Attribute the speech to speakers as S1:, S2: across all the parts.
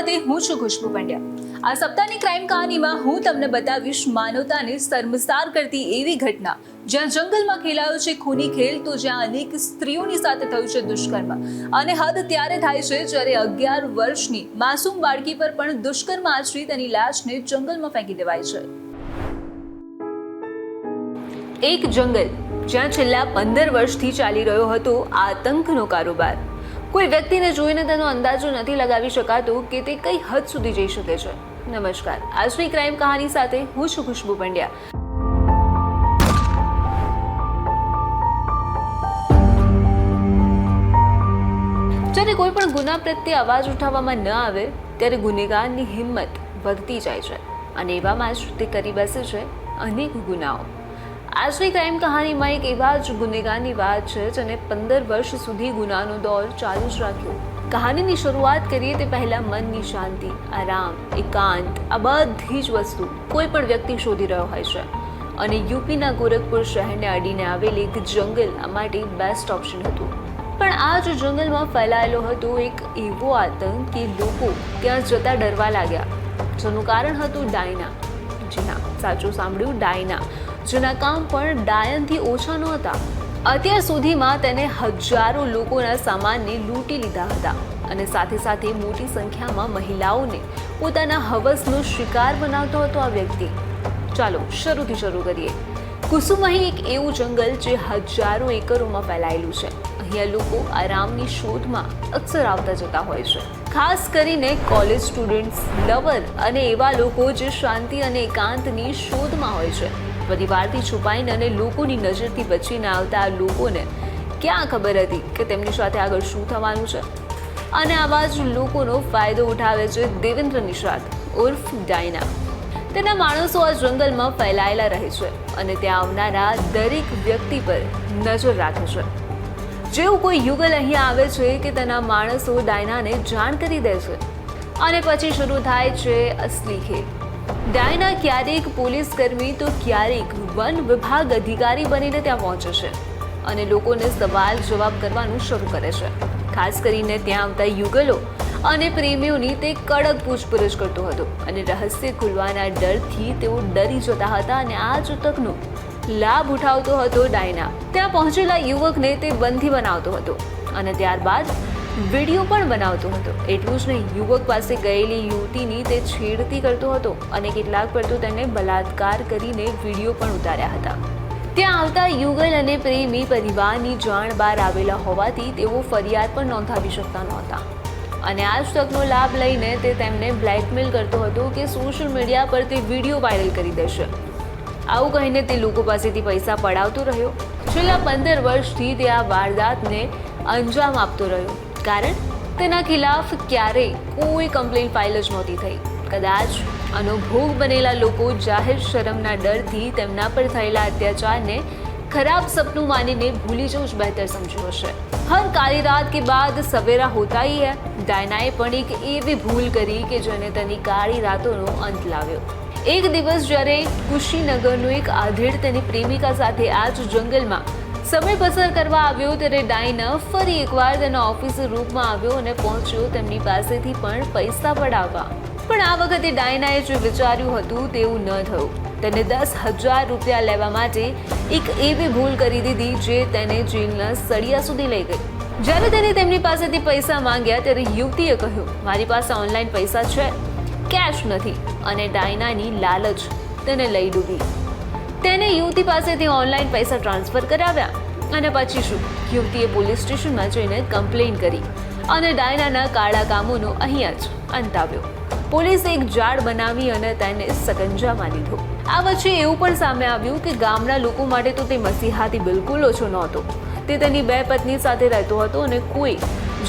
S1: સાથે હું છું ખુશ્બુ પંડ્યા। આ સપ્તાહની ક્રાઇમ કહાનીમાં હું તમને બતાવીશ માનવતાને શર્મસાર કરતી એવી ઘટના જ્યાં જંગલમાં ખેલાયો છે ખૂની ખેલ, તો જ્યાં અનેક સ્ત્રીઓની સાથે થયું છે દુષ્કર્મ, અને હદ ત્યારે થાય છે જ્યારે 11 વર્ષની માસૂમ બાળકી પર પણ દુષ્કર્મ આચરી તેની લાશને જંગલમાં ફેંકી દેવાય છે। એક જંગલ જ્યાં છેલ્લા 15 વર્ષથી ચાલી રહ્યો હતો આતંકનો કારોબાર। કોઈ વ્યક્તિને જોઈને તેનો અંદાજો નથી લગાવી શકાતો કે તે કઈ હદ સુધી જઈ શકે છે। નમસ્કાર, આજની ક્રાઇમ કહાની સાથે હું છું ખુશ્બુ પંડ્યા। જ્યારે કોઈ પણ ગુના પ્રત્યે અવાજ ઉઠાવવામાં ન આવે ત્યારે ગુનેગારની હિંમત વધતી જાય છે, અને એવામાં જ તે કરી બેસે છે અનેક ગુનાઓ। આજની ક્રાઇમ કહાનીમાં એક એવા જ ગુનેગારની વાત છે જેને 15 વર્ષ સુધી ગુનાનો દોર ચાલુ જ રાખ્યો। કહાનીની શરૂઆત કરીએ તે પહેલા મનની શાંતિ, આરામ, એકાંત, આ બધી જ વસ્તુ કોઈ પણ વ્યક્તિ શોધી રહ્યો હોય છે, અને યુપીના ગોરખપુર શહેરને અડીને આવેલ એક જંગલ આ માટે બેસ્ટ ઓપ્શન હતું। પણ આ જ જંગલમાં ફેલાયેલો હતો એક એવો આતંક કે લોકો ત્યાં જતા ડરવા લાગ્યા, જેનું કારણ હતું ડાયના। જી હા, સાચું સાંભળ્યું, ડાયના, જેના કામ પણ ડાયનથી ઓછા નહોતા। અત્યાર સુધીમાં તેને હજારો લોકોના સામાનને લૂંટી લીધા હતા, અને સાથે સાથે મોટી સંખ્યામાં મહિલાઓને પોતાના હવસનો શિકાર બનાવતો હતો આ વ્યક્તિ। ચાલો શરૂથી શરૂ કરીએ। કુસુમહી એક એવું જંગલ જે હજારો એકરોમાં ફેલાયેલું છે। અહીંયા લોકો આરામની શોધમાં અક્સર આવતા જતા હોય છે, ખાસ કરીને કોલેજ સ્ટુડન્ટ્સ, લવર અને એવા લોકો જે શાંતિ અને એકાંતની શોધમાં હોય છે। પરિવારથી છુપાઈને અને લોકોની નજરથી બચીને આવતા આ લોકોને ક્યાં ખબર હતી કે તેમની સાથે આગળ શું થવાનું છે? અને આવા જ લોકોનો ફાયદો ઉઠાવે છે દેવેન્દ્ર નિષાદ ઉર્ફ ડાયના। તેના માણસો આ જંગલમાં ફેલાયેલા રહે છે અને ત્યાં આવનારા દરેક વ્યક્તિ પર નજર રાખે છે। જેવું કોઈ યુગલ અહીંયા આવે છે કે તેના માણસો ડાયનાને જાણ કરી દે છે, અને પછી શરૂ થાય છે અસલી ખેલ। ડાયના ક્યારેક પોલીસ કર્મી તો ક્યારેક વન વિભાગ અધિકારી બનીને ત્યાં પહોંચે છે, અને લોકોને સવાલ જવાબ કરવાનું શરૂ કરે છે। ખાસ કરીને ત્યાં આવતા યુગલો અને પ્રેમીઓની તે કડક પૂછપરછ કરતો હતો, અને રહસ્ય ખુલવાના ડરથી તેઓ ડરી જતા હતા, અને આ જ તકનો લાભ ઉઠાવતો હતો ડાયના। ત્યાં પહોંચેલા યુવકને તે બંધી બનાવતો હતો, અને ત્યારબાદ વિડીયો પણ બનાવતો હતો। એટલું જ નહીં, યુવક પાસે ગયેલી યુવતીની તે છેડતી કરતો હતો, અને કેટલાક પર તો તેને બલાત્કાર કરીને વિડીયો પણ ઉતાર્યા હતા। ત્યાં આવતા યુગલ અને પ્રેમી પરિવારની જાણ બહાર આવેલા હોવાથી તેઓ ફરિયાદ પણ નોંધાવી શકતા નહોતા, અને આ જ તકનો લાભ લઈને તે તેમને બ્લેકમેલ કરતો હતો કે સોશિયલ મીડિયા પર તે વિડીયો વાયરલ કરી દેશે। આવું કહીને તે લોકો પાસેથી પૈસા પડાવતો રહ્યો। છેલ્લા 15 વર્ષથી તે આ વારદાતને અંજામ આપતો રહ્યો, કારણ તેના ખિલાફ ક્યારેય કોઈ કમ્પ્લેન ફાઇલ જ નહોતી થઈ। કદાચ આનો ભોગ બનેલા લોકો જાહેર શરમના ડરથી તેમના પર થયેલા અત્યાચારને ખરાબ સપનું માનીને ભૂલી જવું જ બહેતર સમજ્યું હશે। હર કાળી રાત કે બાદ સવેરા હોતા હી હૈ। ડાયનાએ પણ એક એવી ભૂલ કરી કે જેને તેની કાળી રાતોનો અંત લાવ્યો। એક દિવસ જ્યારે કુશીનગરનો એક આધેડ તેની પ્રેમિકા સાથે આ જ જંગલમાં સમય પસાર કરવા આવ્યો, ત્યારે ડાયના ફરી એકવાર તેના ઓફિસર રૂમમાં આવ્યો અને પહોંચ્યો તેમની પાસેથી પણ પૈસા પડાવવા। પણ આ વખતે ડાયનાએ જે વિચાર્યું હતું તેવું ન થયું। તેને 10,000 રૂપિયા લેવા માટે એક એવી ભૂલ કરી દીધી જે તેને જેલના સળિયા સુધી લઈ ગઈ। જ્યારે તેને તેમની પાસેથી પૈસા માંગ્યા ત્યારે યુવતીએ કહ્યું, મારી પાસે ઓનલાઈન પૈસા છે, કેશ નથી, અને ડાયનાની લાલચ તેને લઈ ડૂબી। તેને યુવતી પાસેથી ઓનલાઈન પૈસા ટ્રાન્સફર કરાવ્યા, અને પછી શું, યુવતીએ પોલીસ સ્ટેશનમાં જઈને કમ્પ્લેન કરી, અને ડાયનાના કાળા કામોનો અહીંયા જ અંત આવ્યો। પોલીસે એક જાળ બનાવી અને તેને સકંજામાં લીધો। આ વચ્ચે એવું પણ સામે આવ્યું કે ગામના લોકો માટે તો તે મસીહાથી બિલકુલ ઓછો નહોતો। તે તેની 2 પત્ની સાથે રહેતો હતો, અને કોઈ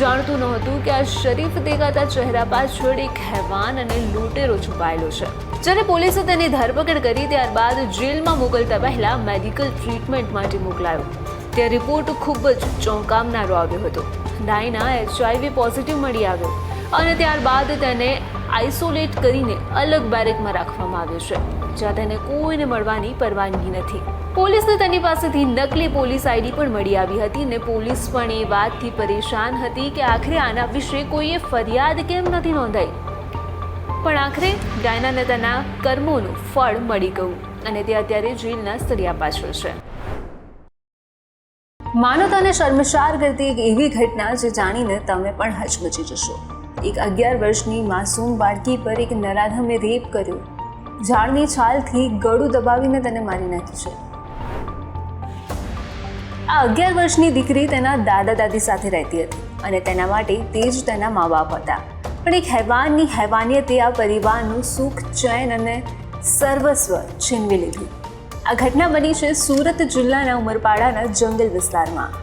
S1: જાણતું નહોતું કે આ શરીફ દેખાતા ચહેરા પાછળ એક હેવાન અને લૂંટેરો છુપાયેલો છે। જ્યારે પોલીસે તેની ધરપકડ કરી ત્યારબાદ જેલમાં મોકલતા પહેલા મેડિકલ ટ્રીટમેન્ટ માટે મોકલાયો, ત્યાં રિપોર્ટ ખૂબ જ ચોંકાવનારો આવ્યો હતો। ડાયના HIV પોઝિટિવ મળી આવ્યો, અને ત્યારબાદ તેને આઇસોલેટ કરીને અલગ બેરેકમાં રાખવામાં આવ્યો છે, જ્યાં તેને કોઈને મળવાની પરવાનગી નથી। પોલીસને તેની પાસેથી નકલી પોલીસ આઈડી પણ મળી આવી હતી, ને પોલીસ પણ એ વાતથી પરેશાન હતી કે આખરે આના વિશે કોઈએ ફરિયાદ કેમ નથી નોંધાઈ। પણ આખરે ડાયનાને તેના કર્મોનું ફળ મળી ગયું અને તે અત્યારે જેલના સળિયા પાછળ છે. માનવતાને શર્મસાર કરતી એક એવી ઘટના જે જાણીને તમે પણ હચમચી જશો. એક 11 વર્ષની માસૂમ બાળકી પર એક નરાધમે રેપ કર્યો. ઝાડની છાલથી ગળું દબાવીને તેને મારી નાખી છે. આ 11 વર્ષની દીકરી તેના દાદા દાદી સાથે રહેતી હતી અને તેના માટે તે જ તેના મા બાપ હતા. પણ એક હેવાનની હેવાનિયતે આ પરિવારનું સુખ, ચેન અને સર્વસ્વ છીનવી લીધું. આ ઘટના બની છે સુરત જિલ્લાના ઉમરપાડાના જંગલ વિસ્તારમાં,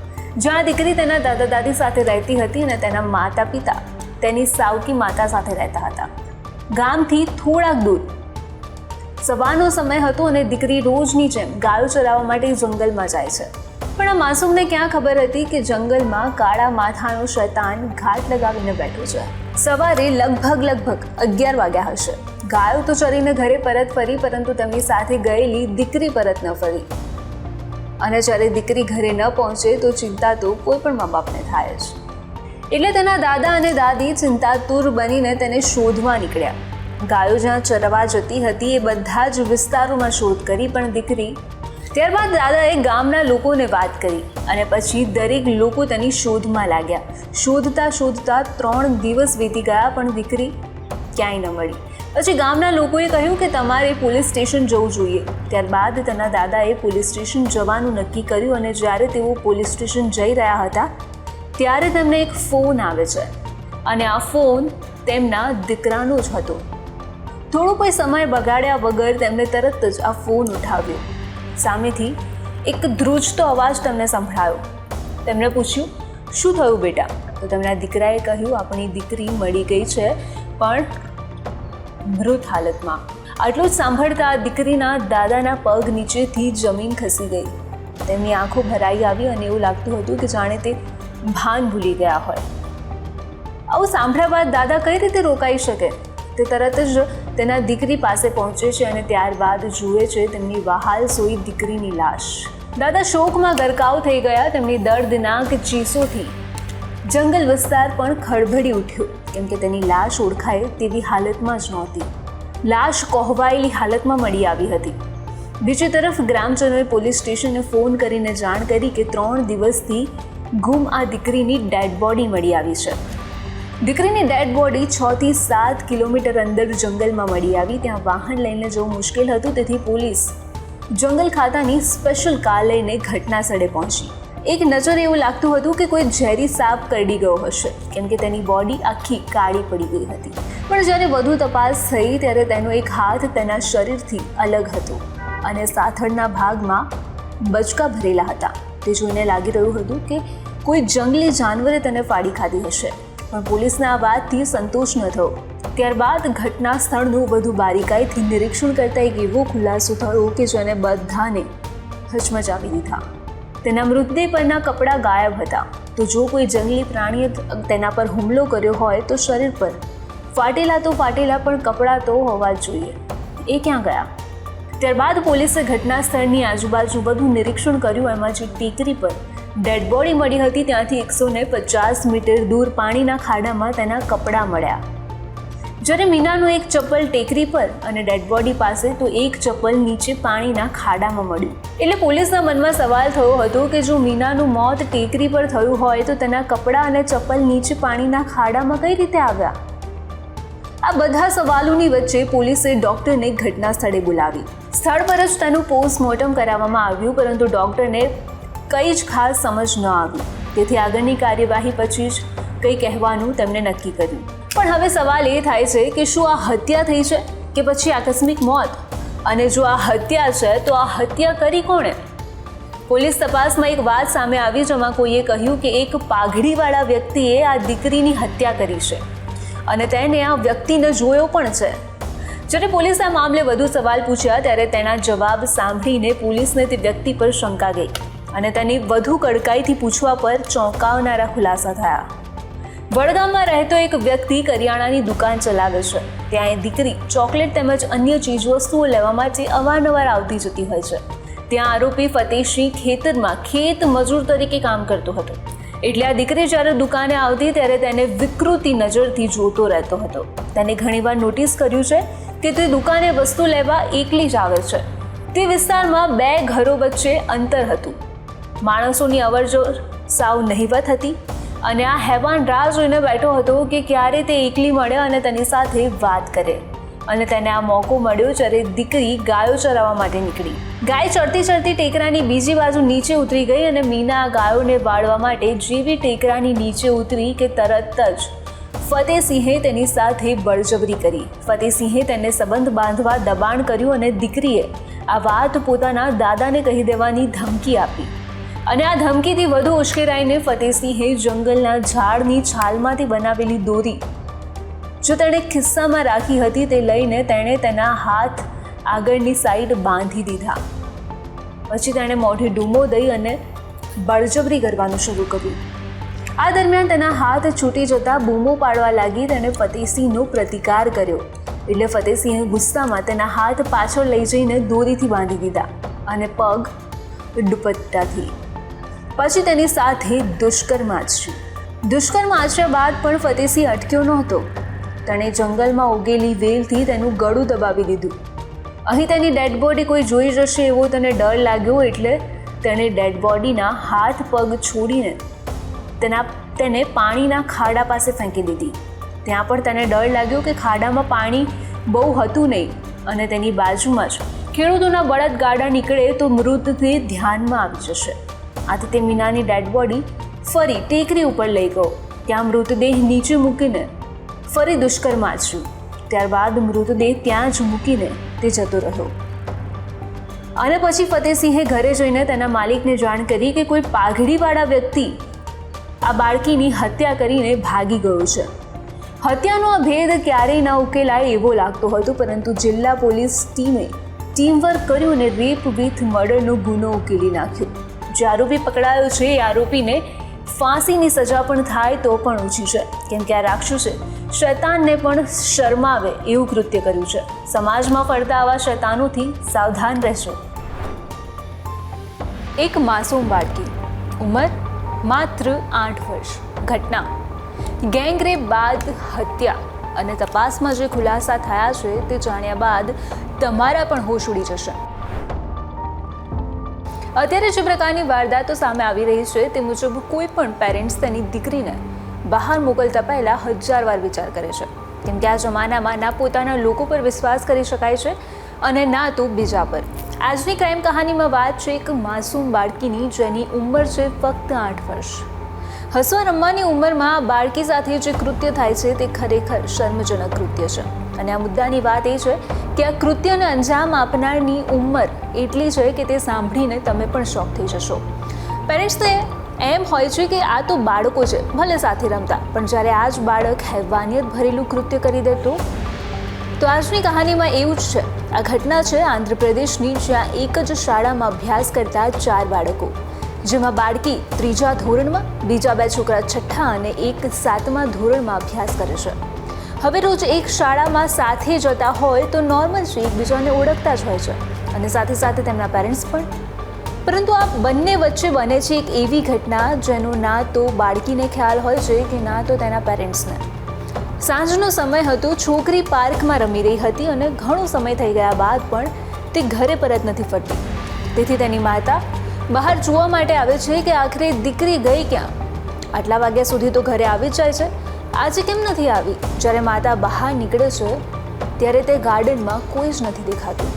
S1: જ્યાં દીકરી તેના દાદા દાદી સાથે રહેતી હતી અને તેના માતા પિતા તેની સાવકી માતા સાથે રહેતા હતા. ગામથી થોડાક દૂર સવારનો સમય હતો અને દીકરી રોજની જેમ ગાયો ચરાવવા માટે જંગલમાં જાય છે. પણ આ માસૂમને ક્યાં ખબર હતી કે જંગલમાં કાળા માથાનો શૈતાન ઘાટ લગાવીને બેઠો છે. સવારે લગભગ 11 વાગ્યા હશે. ગાયો તો ચરીને ઘરે પરત ફરી, પરંતુ તેમની સાથે ગયેલી દીકરી પરત ન ફરી. અને જ્યારે દીકરી ઘરે ન પહોંચે તો ચિંતા તો કોઈ પણ મા બાપને થાય જ. એટલે તેના દાદા અને દાદી ચિંતાતુર બનીને તેને શોધવા નીકળ્યા. ગાયો જ્યાં ચરવા જતી હતી એ બધા જ વિસ્તારોમાં શોધ કરી, પણ દીકરી. ત્યારબાદ દાદાએ ગામના લોકોને વાત કરી અને પછી દરેક લોકો તેની શોધમાં લાગ્યા. શોધતા 3 દિવસ વીતી ગયા, પણ દીકરી ક્યાંય ન મળી. પછી ગામના લોકોએ કહ્યું કે તમારે પોલીસ સ્ટેશન જવું જોઈએ. ત્યારબાદ તેના દાદાએ પોલીસ સ્ટેશન જવાનું નક્કી કર્યું અને જ્યારે તેઓ પોલીસ સ્ટેશન જઈ રહ્યા હતા ત્યારે તેમને એક ફોન આવે છે અને આ ફોન તેમના દીકરાનો જ હતો. થોડો કોઈ સમય બગાડ્યા વગર તેમણે તરત જ આ ફોન ઉઠાવ્યો. સામેથી એક ધ્રુજતો અવાજ તેમને સંભળાયો. તેમણે પૂછ્યું, શું થયું બેટા? તો તેમના દીકરાએ કહ્યું, આપણી દીકરી મળી ગઈ છે, પણ મૃત હાલતમાં. આટલું જ સાંભળતા દીકરીના દાદાના પગ નીચેથી જમીન ખસી ગઈ. તેમની આંખો ભરાઈ આવી અને એવું લાગતું હતું કે જાણે તે ભાન ભૂલી ગયા હોય. આવું સાંભળ્યા બાદ દાદા કઈ રીતે રોકાઈ શકે? તે તરત જ તેના દીકરી પાસે પહોંચે છે અને ત્યારબાદ જુએ છે તેમની વહાલ સોઈ દીકરીની લાશ. દાદા શોકમાં ગરકાવ થઈ ગયા. તેમની દર્દનાક ચીસોથી જંગલ વિસ્તાર પણ ખળભળી ઉઠ્યો, કેમ કે તેની લાશ ઓળખાય તેવી હાલતમાં જ નહોતી. લાશ કોહવાયેલી હાલતમાં મળી આવી હતી. બીજી તરફ ગ્રામજનોએ પોલીસ સ્ટેશને ફોન કરીને જાણ કરી કે 3 દિવસથી ગુમ આ દીકરીની ડેડ બોડી મળી આવી છે. દીકરીની ડેડ બોડી 6 થી 7 કિલોમીટર અંદર જંગલમાં મળી આવી. ત્યાં વાહન લઈને જવું મુશ્કેલ હતું, તેથી પોલીસ જંગલ ખાતાની સ્પેશિયલ કાર લઈને ઘટના સ્થળે પહોંચી. એક નજરે એવું લાગતું હતું કે કોઈ ઝેરી સાપ કરડી ગયો હશે, કેમ કે તેની બોડી આખી કાળી પડી ગઈ હતી. પણ જ્યારે વધુ તપાસ થઈ ત્યારે તેનો એક હાથ તેના શરીરથી અલગ હતો અને સાથળના ભાગમાં બચકા ભરેલા હતા. તે જોઈને લાગી રહ્યું હતું કે કોઈ જંગલી જાનવરે તેને ફાડી ખાધી હશે. પણ પોલીસને આ વાતથી સંતોષ ન થયો. ત્યારબાદ ઘટના સ્થળનું વધુ બારીકાઈથી નિરીક્ષણ કરતા એક એવો ખુલાસો થયો કે જેને બધાને હચમચાવી દીધા. તેના મૃતદેહ પરના કપડાં ગાયબ હતા. તો જો કોઈ જંગલી પ્રાણીએ તેના પર હુમલો કર્યો હોય તો શરીર પર ફાટેલા પણ કપડાં તો હોવા જ જોઈએ. એ ક્યાં ગયા? ત્યારબાદ પોલીસે ઘટના સ્થળની આજુબાજુ વધુ નિરીક્ષણ કર્યું. એમાં જે ટેકરી પર ડેડ બોડી મળી હતી ત્યાંથી 150 મીટર દૂર પાણીના ખાડામાં તેના કપડાં મળ્યા. જ્યારે મીનાનું એક ચપ્પલ ટેકરી પર અને ડેડ બોડી પાસે, તો એક ચપ્પલ નીચે પાણીના ખાડામાં મળ્યું. એટલે પોલીસના મનમાં સવાલ થયો હતો કે જો મીનાનું મોત ટેકરી પર થયું હોય તો તેના કપડાં અને ચપ્પલ નીચે પાણીના ખાડામાં કઈ રીતે આવ્યા? આ બધા સવાલોની વચ્ચે પોલીસે ડોક્ટરને ઘટના સ્થળે બોલાવી. સ્થળ પર જ તેનું પોસ્ટમોર્ટમ કરાવવામાં આવ્યું, પરંતુ ડોક્ટરને કંઈ જ ખાસ સમજ ન આવી. તેથી આગળની કાર્યવાહી પછી જ કંઈ કહેવાનું તેમણે નક્કી કર્યું. પણ હવે સવાલ એ થાય છે કે શું આ હત્યા થઈ છે કે પછી આકસ્મિક મોત? અને જો આ હત્યા છે તો આ હત્યા કરી કોણે? પોલીસ તપાસમાં એક વાત સામે આવી, જેમાં કોઈએ કહ્યું કે એક પાઘડીવાળા વ્યક્તિએ આ દીકરીની હત્યા કરી છે અને તેને આ વ્યક્તિને જોયો પણ છે. જ્યારે પોલીસે આ મામલે વધુ સવાલ પૂછ્યા ત્યારે તેના જવાબ સાંભળીને પોલીસને તે વ્યક્તિ પર શંકા ગઈ અને તેની વધુ કડકાઈથી પૂછવા પર ચોંકાવનારા ખુલાસા થયા. વડગામમાં રહેતો એક વ્યક્તિ કરિયાણાની દુકાન ચલાવે છે. ત્યાં એ દીકરી ચોકલેટ તેમજ અન્ય ચીજવસ્તુઓ લેવા માટે અવારનવાર આવતી જતી હોય છે. ત્યાં આરોપી ફતેહસિંહ ખેતરમાં ખેત મજૂર તરીકે કામ કરતો હતો. એટલે આ દીકરી જ્યારે દુકાને આવતી ત્યારે તેને વિકૃતિ નજરથી જોતો રહેતો હતો. તેને ઘણીવાર નોટિસ કર્યું છે કે તે દુકાને વસ્તુ લેવા એકલી જ આવે છે. તે વિસ્તારમાં 2 ઘરો વચ્ચે અંતર હતું. માણસોની અવરજવર સાવ નહિવત હતી અને આ હેવાન રાહ જોઈને બેઠો હતો કે ક્યારે તે એકલી મળે અને તેની સાથે વાત કરે. અને તેને આ મોકો મળ્યો જ્યારે દીકરી ગાયો ચરાવવા માટે નીકળી. ગાય ચરતી ચરતી ટેકરાની બીજી બાજુ નીચે ઉતરી ગઈ અને મીના ગાયોને વાળવા માટે જેવી ટેકરાની નીચે ઉતરી કે તરત જ ફતેહસિંહે તેની સાથે બળજબરી કરી. ફતેહસિંહે તેને સંબંધ બાંધવા દબાણ કર્યું અને દીકરીએ આ વાત પોતાના દાદાને કહી દેવાની ધમકી આપી. અને આ ધમકીથી વધુ ઉશ્કેરાઈને ફતેહસિંહે જંગલના ઝાડની છાલમાંથી બનાવેલી દોરી જો તેણે ખિસ્સામાં રાખી હતી તે લઈને તેણે તેના હાથ આગળની સાઈડ બાંધી દીધા. પછી તેણે મોઢે ડૂમો દઈ અને બળજબરી કરવાનું શરૂ કર્યું. આ દરમિયાન તેના હાથ છૂટી જતા બૂમો પાડવા લાગી. તેણે ફતેહસિંહનો પ્રતિકાર કર્યો એટલે ફતેહસિંહે ગુસ્સામાં તેના હાથ પાછળ લઈ જઈને દોરીથી બાંધી દીધા અને પગ દુપટ્ટાથી. પછી તેની સાથે દુષ્કર્મ આચર્યું. દુષ્કર્મ આચર્યા બાદ પણ ફતેહસિંહ અટક્યો નહોતો. તેણે જંગલમાં ઉગેલી વેલથી તેનું ગળું દબાવી દીધું. અહીં તેની ડેડ બોડી કોઈ જોઈ જશે એવો તેને ડર લાગ્યો એટલે તેણે ડેડ બોડીના હાથ પગ છોડીને તેને પાણીના ખાડા પાસે ફેંકી દીધી. ત્યાં પણ તેને ડર લાગ્યો કે ખાડામાં પાણી બહુ હતું નહીં અને તેની બાજુમાં જ ખેડૂતોના બળદગાડા નીકળે તો મૃતદેહ ધ્યાનમાં આવી જશે. આથી તે મીનાની ડેડ બોડી ફરી ટેકરી ઉપર લઈ ગયો. ત્યાં મૃતદેહ નીચે મૂકીને ફરી દુષ્કર્મ આચર્યું. ત્યારબાદ મૃતદેહ ત્યાં જ મૂકીને તે જતો રહ્યો. અને પછી ફતેહસિંહે ઘરે જઈને તેના માલિકને જાણ કરી કે કોઈ પાઘડીવાળા વ્યક્તિ આ બાળકીની હત્યા કરીને ભાગી ગયો છે. હત્યાનો આ ભેદ ક્યારેય ન ઉકેલાય એવો લાગતો હતો, પરંતુ જિલ્લા પોલીસ ટીમે ટીમવર્ક કર્યું અને રેપ વિથ મર્ડરનો ગુનો ઉકેલી નાખ્યો. જે આરોપી પકડાયો છે એ આરોપીને ફાંસીની સજા પણ થાય તો પણ ઓછી છે, કેમ કે આ રાક્ષસે શૈતાનને પણ શરમાવે એવું કૃત્ય કર્યું છે. સમાજમાં ફરતા આવા શૈતાનોથી સાવધાન રહેશો. એક માસૂમ બાળકી, ઉંમર માત્ર 8 વર્ષ. ઘટના ગેંગરેપ બાદ હત્યા અને તપાસમાં જે ખુલાસા થયા છે તે જાણ્યા બાદ તમારા પણ હોશ ઉડી જશે. અત્યારે જે પ્રકારની વારદાતો સામે આવી રહી છે તે મુજબ કોઈ પણ પેરેન્ટ્સ તેની દીકરીને બહાર મોકલતા પહેલા 1000 વાર વિચાર કરે છે, કેમ કે આ જમાનામાં ના પોતાના લોકો પર વિશ્વાસ કરી શકાય છે અને ના તો બીજા પર. આજની ક્રાઇમ કહાનીમાં વાત છે એક માસૂમ બાળકીની જેની ઉંમર છે ફક્ત 8 વર્ષ. હસવા રમવાની ઉંમરમાં બાળકી સાથે જે કૃત્ય થાય છે તે ખરેખર શર્મજનક કૃત્ય છે. અને આ મુદ્દાની વાત એ છે કે આ કૃત્યને અંજામ આપનારની ઉંમર એટલી છે કે તે સાંભળીને તમે પણ શોક થઈ જશો. પેરેન્ટ્સને એમ હોય છે કે આ તો બાળકો છે, ભલે સાથે રમતા, પણ જ્યારે આ જ બાળક હેવાનિયત ભરેલું કૃત્ય કરી દે તો આજની કહાનીમાં એવું જ છે. આ ઘટના છે આંધ્રપ્રદેશની, જ્યાં એક જ શાળામાં અભ્યાસ કરતા 4 બાળકો, જેમાં બાળકી 3જા ધોરણમાં, બીજા 2 છોકરા 6ઠ્ઠા અને એક 7મા ધોરણમાં અભ્યાસ કરે છે. હવે રોજ એક શાળામાં સાથે જતા હોય તો નોર્મલ છે, એકબીજાને ઓળખતા જ હોય છે અને સાથે સાથે તેમના પેરેન્ટ્સ પણ. પરંતુ આ બંને વચ્ચે બને છે એક એવી ઘટના જેનો ના તો બાળકીને ખ્યાલ હોય છે કે ના તો તેના પેરેન્ટ્સને. સાંજનો સમય હતો. છોકરી પાર્કમાં રમી રહી હતી અને ઘણો સમય થઈ ગયા બાદ પણ તે ઘરે પરત નથી ફરતી. તેથી તેની માતા બહાર જોવા માટે આવે છે કે આખરે દીકરી ગઈ ક્યાં. આટલા વાગ્યા સુધી તો ઘરે આવી જ જાય છે, આજે કેમ નથી આવી. જ્યારે માતા બહાર નીકળે છે ત્યારે તે ગાર્ડનમાં કોઈ જ નથી દેખાતું.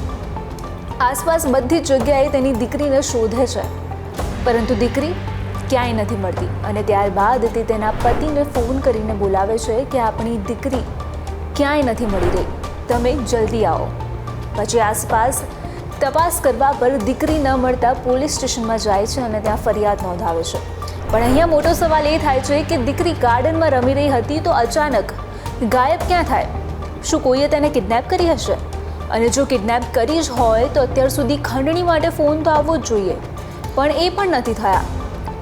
S1: આસપાસ બધી જ જગ્યાએ તેની દીકરીને શોધે છે, પરંતુ દીકરી ક્યાંય નથી મળતી. અને ત્યારબાદ તે તેના પતિને ફોન કરીને બોલાવે છે કે આપણી દીકરી ક્યાંય નથી મળી રહી, તમે જલ્દી આવો. પછી આસપાસ તપાસ કરવા પર દીકરી ન મળતા પોલીસ સ્ટેશનમાં જાય છે અને ત્યાં ફરિયાદ નોંધાવે છે. પણ અહીંયા મોટો સવાલ એ થાય છે કે દીકરી ગાર્ડનમાં રમી રહી હતી તો અચાનક ગાયબ ક્યાં થાય? શું કોઈએ તેને કિડનેપ કરી હશે? અને જો કિડનેપ કરી જ હોય તો અત્યાર સુધી ખંડણી માટે ફોન તો આવવો જ જોઈએ, પણ એ પણ નથી થયા.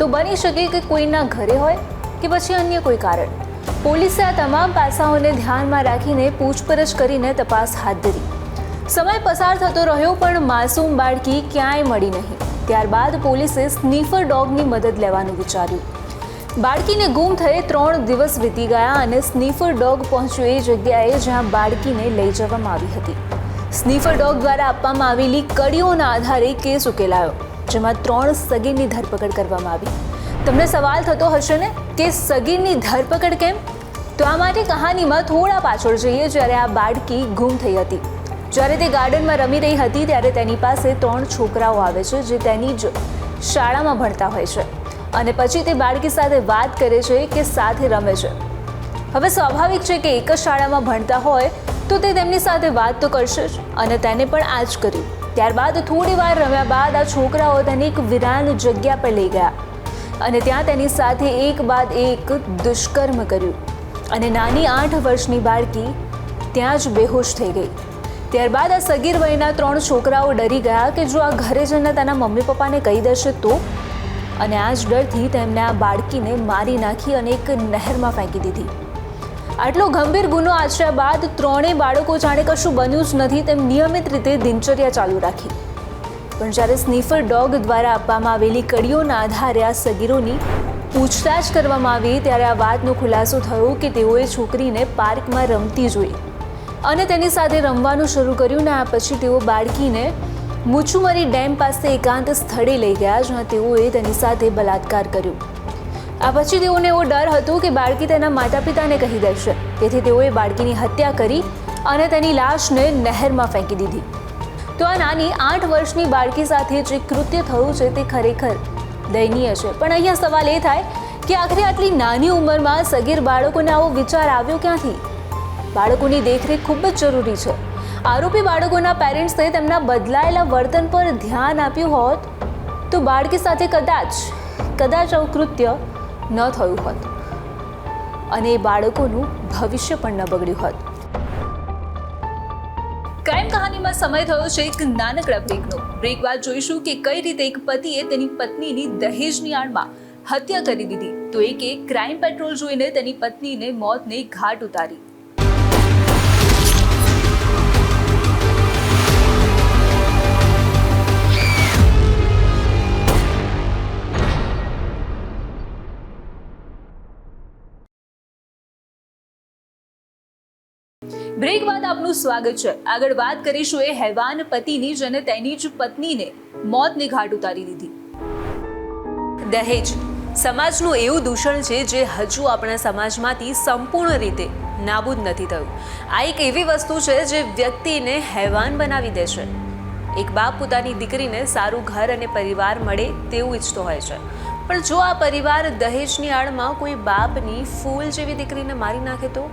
S1: તો બની શકે કે કોઈના ઘરે હોય કે પછી અન્ય કોઈ કારણ. પોલીસે આ તમામ પાસાઓને ધ્યાનમાં રાખીને પૂછપરછ કરીને તપાસ હાથ ધરી. સમય પસાર થતો રહ્યો પણ માસૂમ બાળકી ક્યાંય મળી નહીં. ત્યારબાદ પોલીસે સ્નીફર ડોગની મદદ લેવાનું વિચાર્યું. બાળકીને ગુમ થયે 3 દિવસ વીતી ગયા અને સ્નીફર ડોગ પહોંચ્યો એ જગ્યાએ જ્યાં બાળકીને લઈ જવામાં આવી હતી. સ્નીફર ડોગ દ્વારા આપવામાં આવેલી કડીઓના આધારે કેસ ઉકેલાયો, જેમાં 3 સગીરની ધરપકડ કરવામાં આવી. તમને સવાલ થતો હશે ને કે સગીરની ધરપકડ કેમ? તો આ માટે કહાનીમાં થોડા પાછળ જઈએ. જ્યારે આ બાળકી ગુમ થઈ હતી, જ્યારે તે ગાર્ડનમાં રમી રહી હતી, ત્યારે તેની પાસે 3 છોકરાઓ આવે છે જે તેની જ શાળામાં ભણતા હોય છે અને પછી તે બાળકી સાથે વાત કરે છે કે સાથે રમે છે. હવે સ્વાભાવિક છે કે એક જ શાળામાં ભણતા હોય તો તે તેમની સાથે વાત તો કરશે જ, અને તેને પણ આ જ કર્યું. ત્યારબાદ થોડી વાર રમ્યા બાદ આ છોકરાઓ તેને એક વિરાન જગ્યા પર લઈ ગયા અને ત્યાં તેની સાથે એક બાદ એક દુષ્કર્મ કર્યું અને નાની 8 વર્ષની બાળકી ત્યાં જ બેહોશ થઈ ગઈ. ત્યારબાદ આ સગીર વયના 3 છોકરાઓ ડરી ગયા કે જો આ ઘરે જઈને તેના મમ્મી પપ્પાને કહી દેશે તો, અને આ જ ડરથી તેમણે આ બાળકીને મારી નાખી અને એક નહેરમાં ફેંકી દીધી. આટલો ગંભીર ગુનો આચર્યા બાદ 3 બાળકો જાણે કશું બન્યું જ નથી તેમ નિયમિત રીતે દિનચર્યા ચાલુ રાખી. પણ જ્યારે સ્નીફર ડોગ દ્વારા આપવામાં આવેલી કડીઓના આધારે આ સગીરોની પૂછતાછ કરવામાં આવી ત્યારે આ વાતનો ખુલાસો થયો કે તેઓએ છોકરીને પાર્કમાં રમતી જોઈ અને તેની સાથે રમવાનું શરૂ કર્યું. ને આ પછી તેઓ બાળકીને મુચુમરી ડેમ પાસે એકાંત સ્થળે લઈ ગયા જ્યાં તેઓએ તેની સાથે બલાત્કાર કર્યો. આ પછી તેઓને એવો ડર હતો કે બાળકી તેના માતા પિતાને કહી દેશે, તેથી તેઓએ બાળકીની હત્યા કરી અને તેની લાશને નહેરમાં ફેંકી દીધી. તો આ નાની 8 વર્ષની બાળકી સાથે જે કૃત્ય થયું છે તે ખરેખર દયનીય છે. પણ અહીંયા સવાલ એ થાય કે આખરે આટલી નાની ઉંમરમાં સગીર બાળકોને આવો વિચાર આવ્યો ક્યાંથી? બાળકોની દેખરેખ ખૂબ જ જરૂરી છે. આરોપી બાળકોના પેરેન્ટ્સે તેમના બદલાયેલા વર્તન પર ધ્યાન આપ્યું હોત તો બાળકી સાથે કદાચ આવું કૃત્ય ન થયું હોત અને એ બાળકોનું ભવિષ્ય પણ ન બગડ્યું હોત. ક્રાઇમ કહાનીમાં સમય થયો છે એક નાનકડા બ્રેકનો. બ્રેક બાદ જોઈશું કે કઈ રીતે એક પતિએ તેની પત્નીની દહેજની આડમાં હત્યા કરી દીધી તો એક ક્રાઇમ પેટ્રોલ જોઈને તેની પત્નીને મોતને ઘાટ ઉતારી. બ્રેક બાદ આપનું સ્વાગત છે. આગળ વાત કરીશું એ હેવાન પતિની જેને તેની જ પત્નીને મોતને ઘાટ ઉતારી દીધી. દહેજ સમાજનું એવું દૂષણ છે જે હજુ આપણા સમાજમાંથી સંપૂર્ણ રીતે નાબૂદ નથી થયું. આ એક એવી વસ્તુ છે જે વ્યક્તિને હેવાન બનાવી દે છે. એક બાપ પોતાની દીકરીને સારું ઘર અને પરિવાર મળે તેવું ઈચ્છતો હોય છે, પણ જો આ પરિવાર દહેજની આડમાં કોઈ બાપની ફૂલ જેવી દીકરીને મારી નાખે તો?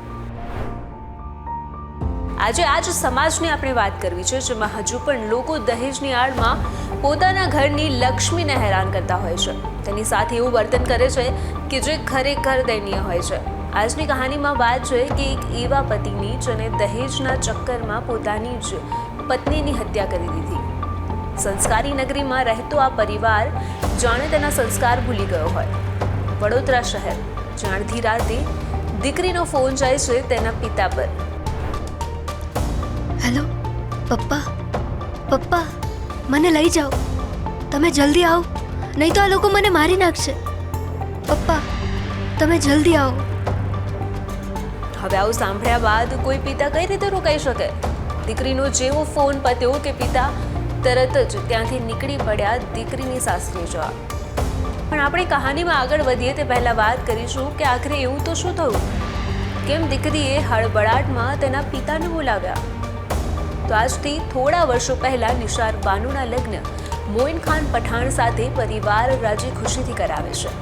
S1: આજે આ જ સમાજની આપણે વાત કરવી છે જેમાં હજુ પણ લોકો દહેજની આડમાં પોતાના ઘરની લક્ષ્મીને હેરાન કરતા હોય છે, તેની સાથે એવું વર્તન કરે છે કે જે ખરેખર દયનીય હોય છે. આજની કહાનીમાં વાત છે કે એક એવા પતિની જેને દહેજના ચક્કરમાં પોતાની જ પત્નીની હત્યા કરી દીધી. સંસ્કારી નગરીમાં રહેતો આ પરિવાર જાણે તેના સંસ્કાર ભૂલી ગયો હોય. વડોદરા શહેર, જ્યાં અડધી રાતે દીકરીનો ફોન જાય છે તેના પિતા પર.
S2: હેલો પપ્પા, મને લઈ જાઓ, તમે જલ્દી આવો, નહીં તો આ લોકો મને મારી નાખશે. પપ્પા, તમે જલ્દી આવો.
S1: હવે આવું સાંભળ્યા બાદ કોઈ પિતા કઈ રીતે રોકાઈ શકે? દીકરીનો જેવો ફોન પત્યો કે પિતા તરત જ ત્યાંથી નીકળી પડ્યા દીકરીની સાસરીએ જવા. પણ આપણે કહાનીમાં આગળ વધીએ તે પહેલા વાત કરીશું કે આખરે એવું તો શું થયું? કેમ દીકરીએ હળબળાટમાં તેના પિતાને બોલાવ્યા? તો આજથી થોડા વર્ષો પહેલા નિશાર બાનુના લગ્ન મોઇન ખાન પઠાણ સાથે પરિવાર રાજી ખુશીથી કરાવે છે.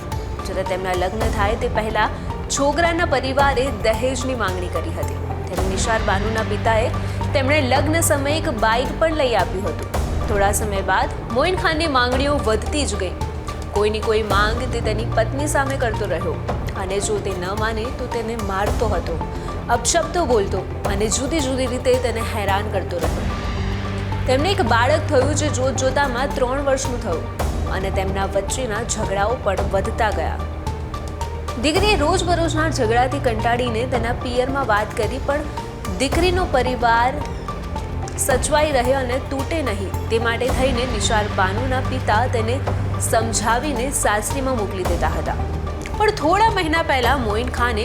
S1: જ્યારે તેમના લગ્ન થાય તે પહેલા છોકરાના પરિવારે દહેજની માંગણી કરી હતી. ત્યારે નિશાર બાનુના પિતાએ તેમણે લગ્ન સમયે એક બાઇક પણ લઈ આપ્યું હતું. થોડા સમય બાદ મોઇન ખાનની માંગણીઓ વધતી જ ગઈ. કોઈની કોઈ માંગ તે તેની પત્ની સામે કરતો રહ્યો અને જો તે ન માને તો તેને મારતો હતો, અપશબ્દો બોલતો અને જુદી જુદી રીતે તેને હેરાન કરતો રહ્યો. તેમને એક બાળક થયું જે જોતજોતામાં 3 વર્ષનું થયું અને તેમના વચ્ચેના ઝઘડાઓ પણ વધતા ગયા. દીકરીએ રોજબરોજના ઝઘડાથી કંટાળીને તેના પિયરમાં વાત કરી, પણ દીકરીનો પરિવાર સચવાઈ રહે અને તૂટે નહીં તે માટે થઈને નિશાર બાનુના પિતા તેને સમજાવીને સાસરીમાં મોકલી દેતા હતા. પણ થોડા મહિના પહેલા મોઇન ખાને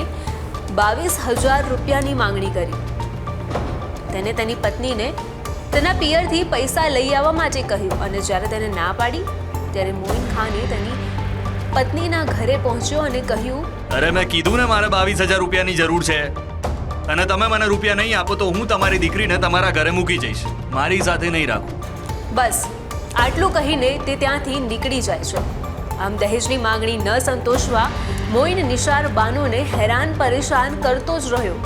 S1: 22,000 રૂપિયાની માંગણી કરી. તેને તેની પત્નીને તેના પિયરથી પૈસા લઈ આવવા માટે કહ્યું અને જ્યારે તેને ના પાડી ત્યારે મોઇન ખાને તેની પત્નીના ઘરે પહોંચ્યો અને કહ્યું,
S3: અરે મેં કીધું ને મારે 22,000 રૂપિયાની જરૂર છે અને તમે મને રૂપિયા નહીં આપો તો હું તમારી દીકરીને તમારા ઘરે મૂકી જઈશ, મારી સાથે નહીં રાખું.
S1: બસ આટલું કહીને તે ત્યાંથી નીકળી જાય છે. આમ દહેજની માંગણી ન સંતોષવા મોઇન નિશાર બાનોને હેરાન પરેશાન કરતો જ રહ્યો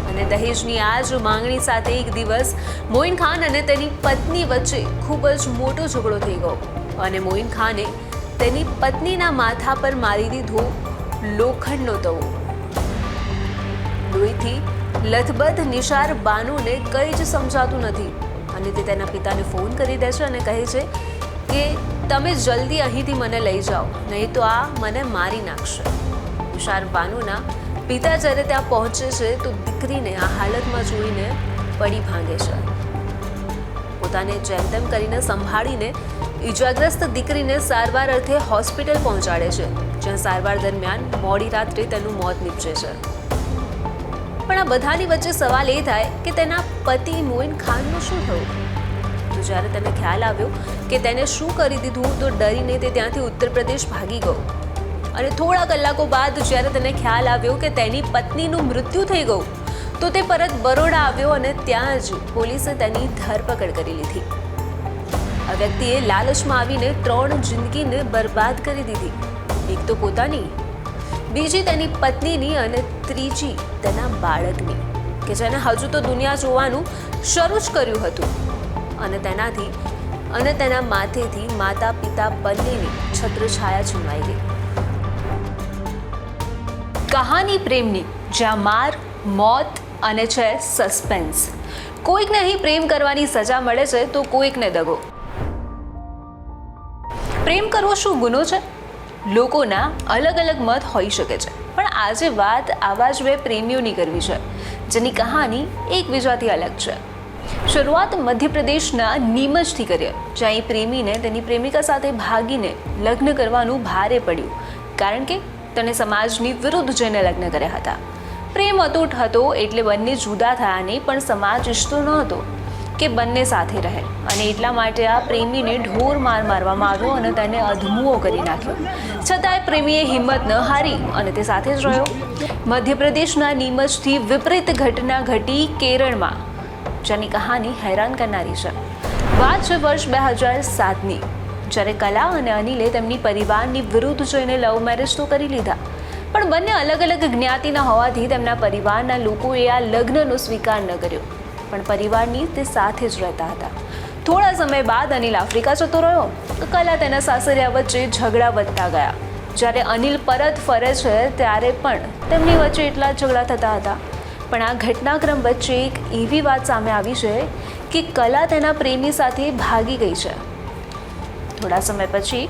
S1: અને દહેજની આ જ માંગણી સાથે એક દિવસ મોઇન ખાન અને તેની પત્ની વચ્ચે ખૂબ જ મોટો ઝઘડો થઈ ગયો અને મોઇન ખાને તેની પત્નીના માથા પર મારી દીધો લોખંડનો તવો. લોહીથી લથબથ નિશાર બાનુને કંઈ જ સમજાતું નથી અને તે તેના પિતાને ફોન કરી દે છે અને કહે છે કે તમે જલ્દી અહીંથી મને લઈ જાઓ, નહીં તો આ મને મારી નાખશે. નિશાર બાનુના પિતા જ્યારે ત્યાં પહોંચે છે તો દીકરીને આ હાલતમાં જોઈને પડી ભાંગે છે. પોતાને જેમ તેમ કરીને સંભાળીને ઈજાગ્રસ્ત દીકરીને સારવાર અર્થે હોસ્પિટલ પહોંચાડે છે, જ્યાં સારવાર દરમિયાન મોડી રાત્રે તેનું મોત નીપજે છે. પણ આ બધાની વચ્ચે સવાલ એ થાય કે તેના પતિ મોઇન ખાનનું શું થયું? તો જ્યારે તેને ખ્યાલ આવ્યો કે તેને શું કરી દીધું તો ડરીને તે ત્યાંથી ઉત્તર પ્રદેશ ભાગી ગયો અને થોડા કલાકો બાદ જ્યારે તેને ખ્યાલ આવ્યો કે તેની પત્નીનું મૃત્યુ થઈ ગયું તો તે પરત બરોડા આવ્યો અને ત્યાં જ પોલીસે તેની ધરપકડ કરી લીધી. આ વ્યક્તિએ લાલચમાં આવીને 3 જિંદગીને બરબાદ કરી દીધી. એક તો પોતાની, બીજી તેની પત્નીની અને ત્રીજી તેના બાળકની, કે જેને હજુ તો દુનિયા જોવાનું શરૂ જ કર્યું હતું અને તેનાથી અને તેના માથેથી માતા પિતા બંનેની છત્રછાયા છીનવાઈ ગઈ. કહાની પ્રેમની, જ્યાં માર, મોત અને છે સસ્પેન્સ. કોઈકને અહીં પ્રેમ કરવાની સજા મળે છે તો કોઈકને દગો. પ્રેમ કરવો શું ગુનો છે? લોકોના અલગ અલગ મત હોઈ શકે છે, પણ આજે વાત આવા જ બે પ્રેમીઓની કરવી છે જેની કહાની એકબીજાથી અલગ છે. શરૂઆત મધ્યપ્રદેશના નીમચથી કરીએ, જ્યાં એ પ્રેમીને તેની પ્રેમિકા સાથે ભાગીને લગ્ન કરવાનું ભારે પડ્યું, કારણ કે તેને સમાજની વિરુદ્ધ જઈને લગ્ન કર્યા હતા. પ્રેમ અતૂટ હતો એટલે બંને જુદા થયા નહીં, પણ સમાજ ઈચ્છતો ન હતો કે બંને સાથે રહે અને એટલા માટે આ પ્રેમીને ઢોર માર મારવામાં આવ્યો અને તેને અધમુઓ કરી નાખ્યો. છતાંય પ્રેમીએ હિંમત ન હારી અને તે સાથે જ રહ્યો. મધ્યપ્રદેશના નીમચથી વિપરીત ઘટના ઘટી કેરળમાં, જેની કહાની હેરાન કરનારી છે. વાત છે વર્ષ 2007ની, જ્યારે કલા અને અનિલે તેમની પરિવારની વિરુદ્ધ જઈને લવ મેરેજ તો કરી લીધા, પણ બંને અલગ અલગ જ્ઞાતિના હોવાથી તેમના પરિવારના લોકોએ આ લગ્નનો સ્વીકાર ન કર્યો, પણ પરિવારની તે સાથે જ રહેતા હતા. થોડા સમય બાદ અનિલ આફ્રિકા જતો રહ્યો તો કલા તેના સાસરિયા વચ્ચે ઝઘડા વધતા ગયા. જ્યારે અનિલ પરત ફરે છે ત્યારે પણ તેમની વચ્ચે એટલા ઝઘડા થતા હતા. પણ આ ઘટનાક્રમ વચ્ચે એક એવી વાત સામે આવી છે કે કલા તેના પ્રેમી સાથે ભાગી ગઈ છે. થોડા સમય પછી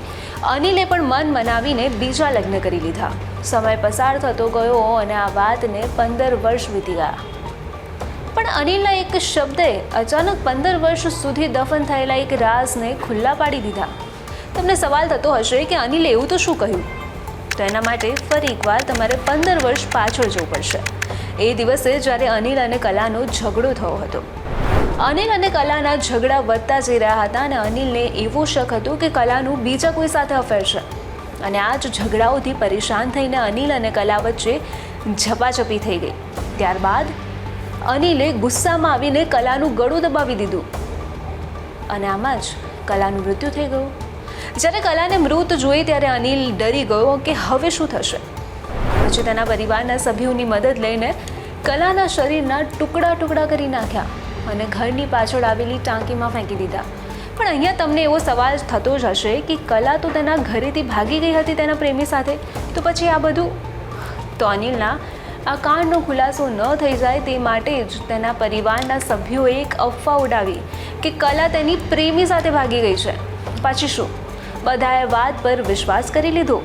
S1: અનિલે પણ મન મનાવીને બીજા લગ્ન કરી લીધા. સમય પસાર થતો ગયો અને આ વાતને 15 વર્ષ વીતી ગયા. પણ અનિલના એક શબ્દે અચાનક 15 વર્ષ સુધી દફન થયેલા એક રાજને ખુલ્લા પાડી દીધા. તમને સવાલ થતો હશે કે અનિલે એવું તો શું કહ્યું? તો એના માટે ફરી એકવાર તમારે 15 વર્ષ પાછળ જવું પડશે. એ દિવસે જ્યારે અનિલ અને કલાનો ઝઘડો થયો હતો. અનિલ અને કલાના ઝઘડા વધતા જઈ રહ્યા હતા અને અનિલને એવો શક હતો કે કલાનું બીજા કોઈ સાથે અફેર છે અને આ જ ઝઘડાઓથી પરેશાન થઈને અનિલ અને કલા વચ્ચે ઝપાઝપી થઈ ગઈ. ત્યારબાદ અનિલે ગુસ્સામાં આવીને કલાનું ગળું દબાવી દીધું અને આમાં જ કલાનું મૃત્યુ થઈ ગયું. જ્યારે કલાને મૃત જોઈ ત્યારે અનિલ ડરી ગયો કે હવે શું થશે. પછી તેના પરિવારના સભ્યોની મદદ લઈને કલાના શરીરના ટુકડા ટુકડા કરી નાખ્યા અને ઘરની પાછળ આવેલી ટાંકીમાં ફેંકી દીધા. પણ અહીંયા તમને એવો સવાલ થતો જ હશે કે કલા તો તેના ઘરેથી ભાગી ગઈ હતી તેના પ્રેમી સાથે, તો પછી આ બધું? તો અનિલના આ કાંડનો ખુલાસો ન થઈ જાય તે માટે જ તેના પરિવારના સભ્યોએ એક અફવા ઉડાવી કે કલા તેની પ્રેમી સાથે ભાગી ગઈ છે. પછી શું? બધાએ વાત પર વિશ્વાસ કરી લીધો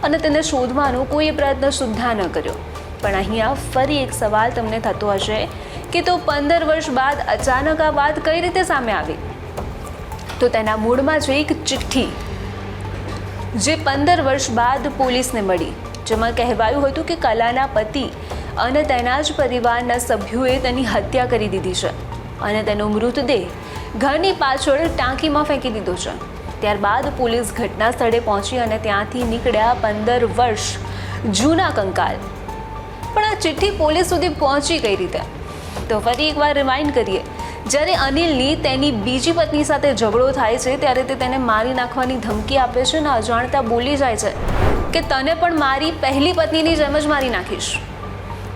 S1: અને તેને શોધવાનો કોઈ પ્રયત્ન સુદ્ધા ન કર્યો. પણ અહીંયા ફરી એક સવાલ તમને થતો હશે કે તો 15 વર્ષ બાદ અચાનક આ વાત કઈ રીતે સામે આવી? તો તેના મૂળમાં છે એક ચિઠ્ઠી જે 15 વર્ષ બાદ પોલીસને મળી, જેમાં કહેવાયું હતું કે કલાના પતિ અને તેના જ પરિવારના સભ્યોએ તેની હત્યા કરી દીધી છે અને તેનો મૃતદેહ ઘરની પાછળ ટાંકીમાં ફેંકી દીધો છે. ત્યારબાદ પોલીસ ઘટના સ્થળે પહોંચી અને ત્યાંથી નીકળ્યા 15 વર્ષ જૂના કંકાલ. પણ આ ચિઠ્ઠી પોલીસ સુધી પહોંચી કઈ રીતે? તો ફરી એકવાર રિમાઇન્ડ કરીએ. જ્યારે અનિલની તેની બીજી પત્ની સાથે ઝઘડો થાય છે ત્યારે તે તેને મારી નાખવાની ધમકી આપે છે અને અજાણતા બોલી જાય છે કે તને પણ મારી પહેલી પત્નીની જેમ જ મારી નાખીશ.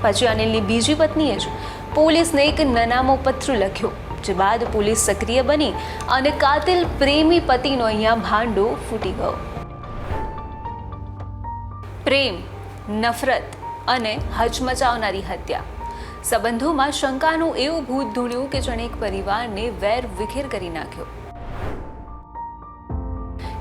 S1: પછી અનિલની બીજી પત્નીએ જ પોલીસને એક નનામો પત્ર લખ્યો, જે બાદ પોલીસ સક્રિય બની અને કાતિલ પ્રેમી પતિનો અહીંયા ભાંડો ફૂટી ગયો. પ્રેમ, નફરત અને હચમચાવનારી હત્યા. સંબંધોમાં શંકાનું એવું ભૂત ધૂણ્યું કે જેણે એક પરિવારને વેર વિખેર કરી નાખ્યો.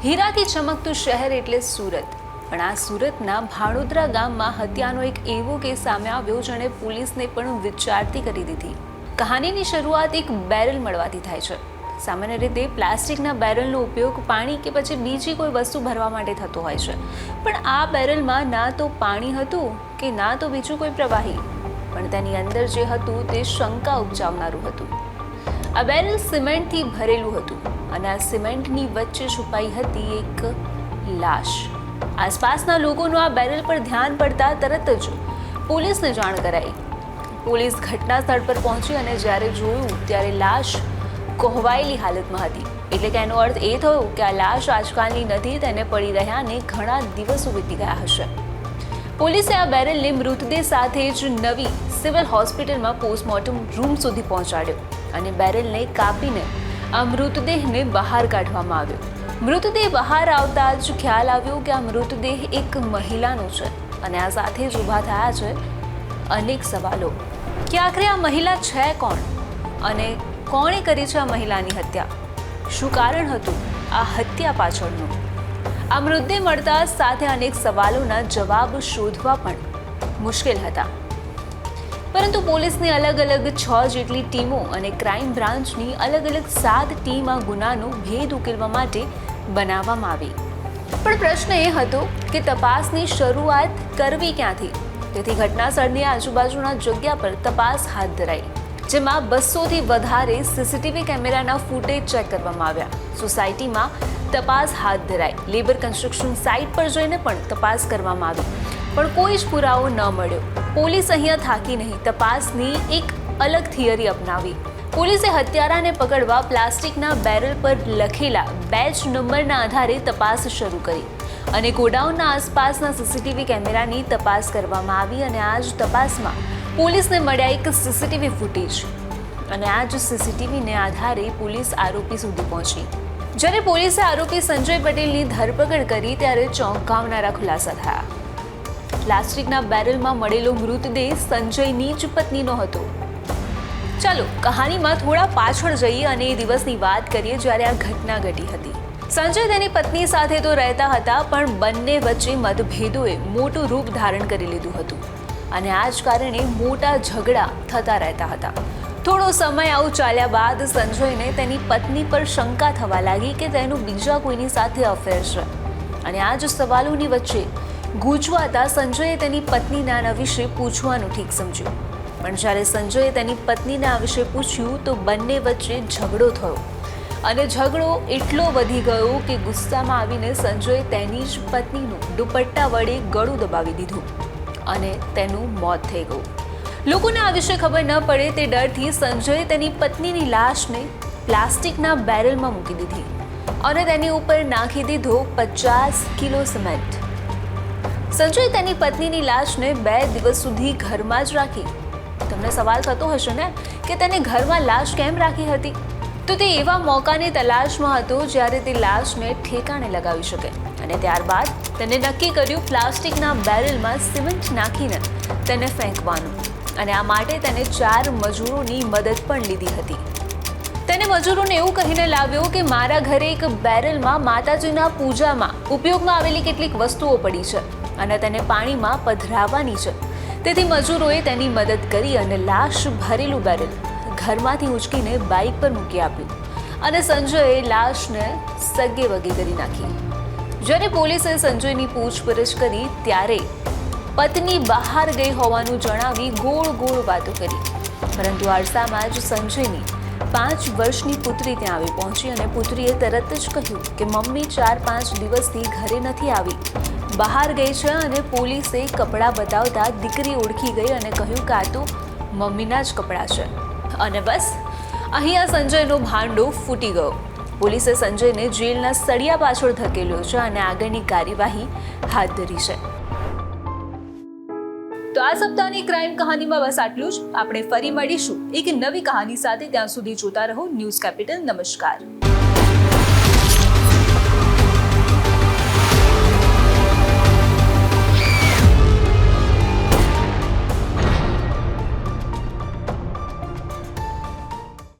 S1: હીરાથી ચમકતું શહેર એટલે સુરત. પણ આ સુરતના ભાડોદરા ગામમાં હત્યાનો એક એવો કેસ સામે આવ્યો જેણે પોલીસને પણ વિચારતી કરી દીધી. કહાનીની શરૂઆત એક બેરલ મળવાથી થાય છે. સામાન્ય રીતે પ્લાસ્ટિકના બેરલનો ઉપયોગ પાણી કે પછી બીજી કોઈ વસ્તુ ભરવા માટે થતો હોય છે. પણ આ બેરલમાં ના તો પાણી હતું કે ના તો બીજું કોઈ પ્રવાહી, પણ તેની અંદર જે હતું તે શંકા ઉપજાવનારું હતું. આ બેરલ સિમેન્ટથી ભરેલું હતું અને આ સિમેન્ટની વચ્ચે છુપાઈ હતી એક લાશ. આસપાસના લોકોનું આ બેરલ પર ધ્યાન પડતા તરત જ પોલીસને જાણ કરાઈ. પોલીસ ઘટના સ્થળ પર પહોંચી અને જ્યારે જોયું ત્યારે લાશ કોહવાયેલી હાલતમાં હતી. એટલે કે એનો અર્થ એ થયો કે આ લાશ આજકાલની નથી, તેને પડી રહ્યાને ઘણા દિવસો વીતી ગયા હશે. પોલીસે આ બેરલને મૃતદેહ સાથે જ નવી સિવિલ હોસ્પિટલમાં પોસ્ટમોર્ટમ રૂમ સુધી પહોંચાડ્યો અને બેરલને કાપીને આ મૃતદેહને બહાર કાઢવામાં આવ્યો. મૃતદેહ બહાર આવતા જ ખ્યાલ આવ્યો કે આ મૃતદેહ એક મહિલાનો છે અને આ સાથે જ ઊભા થયા છે અનેક સવાલો કે આખરે આ મહિલા છે કોણ અને કોણે કરી છે આ મહિલાની હત્યા? શું કારણ હતું આ હત્યા પાછળનું? આ મૃતદેહ મળતા સાથે અનેક સવાલોના જવાબ શોધવા પણ મુશ્કેલ હતા. પરંતુ પોલીસની અલગ અલગ 6 જેટલી ટીમો અને ક્રાઇમ બ્રાન્ચની અલગ અલગ 7 ટીમ આ ગુનાનો ભેદ ઉકેલવા માટે બનાવવામાં આવી. પણ પ્રશ્ન એ હતો કે તપાસની શરૂઆત કરવી ક્યાંથી? તેથી ઘટના સ્થળની આજુબાજુના જગ્યા પર તપાસ હાથ ધરાઈ, જેમાં 200થી વધારે સીસીટીવી કેમેરાના ફૂટેજ ચેક કરવામાં આવ્યા. સોસાયટીમાં તપાસ હાથ ધરાઈ. લેબર કન્સ્ટ્રક્શન સાઇટ પર જઈને પણ તપાસ કરવામાં આવી, પણ કોઈ જ પુરાવો ન મળ્યો. પોલીસ અહીંયા થાકી નહીં, તપાસની એક અલગ થિયરી અપનાવી. પોલીસે હત્યારાને પકડવા પ્લાસ્ટિકના બેરલ પર લખેલા બેચ નંબરના આધારે તપાસ શરૂ કરી અને ગોડાઉનના આસપાસના સીસીટીવી કેમેરાની તપાસ કરવામાં આવી. અને આ જ તપાસમાં પોલીસને મળ્યા એક સીસીટીવી ફૂટેજ અને આ જ સીસીટીવીને આધારે પોલીસ આરોપી સુધી પહોંચી. જ્યારે પોલીસે આરોપી સંજય પટેલની ધરપકડ કરી ત્યારે ચોંકાવનારા ખુલાસા થયા. પ્લાસ્ટિકના બેરલમાં મળેલો મૃતદેહ સંજયની જ પત્નીનો હતો. ચાલો કહાનીમાં થોડા પાછળ જઈએ અને એ દિવસની વાત કરીએ જ્યારે આ ઘટના ઘટી હતી. સંજય તેની પત્ની સાથે તો રહેતા હતા, પણ બંને વચ્ચે મતભેદોએ મોટું રૂપ ધારણ કરી લીધું હતું અને આ જ કારણે મોટા ઝઘડા થતા રહેતા હતા. થોડો સમય આવું ચાલ્યા બાદ સંજયને તેની પત્ની પર શંકા થવા લાગી કે તેનું બીજા કોઈની સાથે અફેર છે અને આ જ સવાલોની વચ્ચે ગૂંચવાતા સંજયે તેની પત્નીના આના વિશે પૂછવાનું ઠીક સમજ્યું. પણ જ્યારે સંજયે તેની પત્નીને આ વિશે પૂછ્યું તો બંને વચ્ચે ઝઘડો થયો અને ઝઘડો એટલો વધી ગયો કે ગુસ્સામાં આવીને સંજયે તેની જ પત્નીનું દુપટ્ટા વડે ગળું દબાવી દીધું અને તેનું મોત થઈ ગયું. લોકોને આ વિશે ખબર ન પડે તે ડરથી સંજયે તેની પત્નીની લાશને પ્લાસ્ટિકના બેરલમાં મૂકી દીધી અને તેની ઉપર નાખી દીધો 50 કિલો સિમેન્ટ. સંજયે તેની પત્નીની લાશને 2 દિવસ સુધી ઘરમાં જ રાખી. તમને સવાલ થતો હશે ને કે તેને ઘરમાં લાશ કેમ રાખી હતી? તો તે એવા મોકાની તલાશમાં હતો જ્યારે તે લાશને ઠેકાણે લગાવી શકે અને ત્યારબાદ તેને નક્કી કર્યું પ્લાસ્ટિકના બેરલમાં સિમેન્ટ નાખીને તેને ફેંકવાનું. અને આ માટે તેને 4 મજૂરોની મદદ પણ લીધી હતી. તેને મજૂરોને એવું કહીને લાવ્યો કે મારા ઘરે એક બેરલમાં માતાજીના પૂજામાં ઉપયોગમાં આવેલી કેટલીક વસ્તુઓ પડી છે અને તેને પાણીમાં પધરાવવાની છે. તેથી મજૂરોએ તેની મદદ કરી અને લાશ ભરેલું બેરલ ઘરમાંથી ઉંચકીને બાઇક પર મૂકી આપ્યું અને સંજયે લાશને સગે વગે કરી નાખી. જ્યારે પોલીસે સંજયની પૂછપરછ કરી ત્યારે પત્ની બહાર ગઈ હોવાનું જણાવી ગોળ ગોળ વાતો કરી. પરંતુ આરસામાં જ સંજયની 5 વર્ષની પુત્રી ત્યાં આવી પહોંચી અને પુત્રીએ તરત જ કહ્યું કે મમ્મી 4-5 દિવસથી ઘરે નથી આવી, બહાર ગઈ છે. અને પોલીસે કપડાં બતાવતા દીકરી ઓળખી ગઈ અને કહ્યું કે આ તો મમ્મીના જ કપડાં છે. અને બસ અહીંયા સંજયનો ભાંડો ફૂટી ગયો. પોલીસે સંજયને જેલના સળિયા પાછળ ધકેલ્યો છે અને આગળની કાર્યવાહી હાથ ધરી છે. તો આ સપ્તાહની ક્રાઇમ કહાનીમાં બસ આટલું જ. આપણે ફરી મળીશું એક નવી કહાની સાથે. ત્યાં સુધી જોતા રહો ન્યૂઝ કેપિટલ. નમસ્કાર.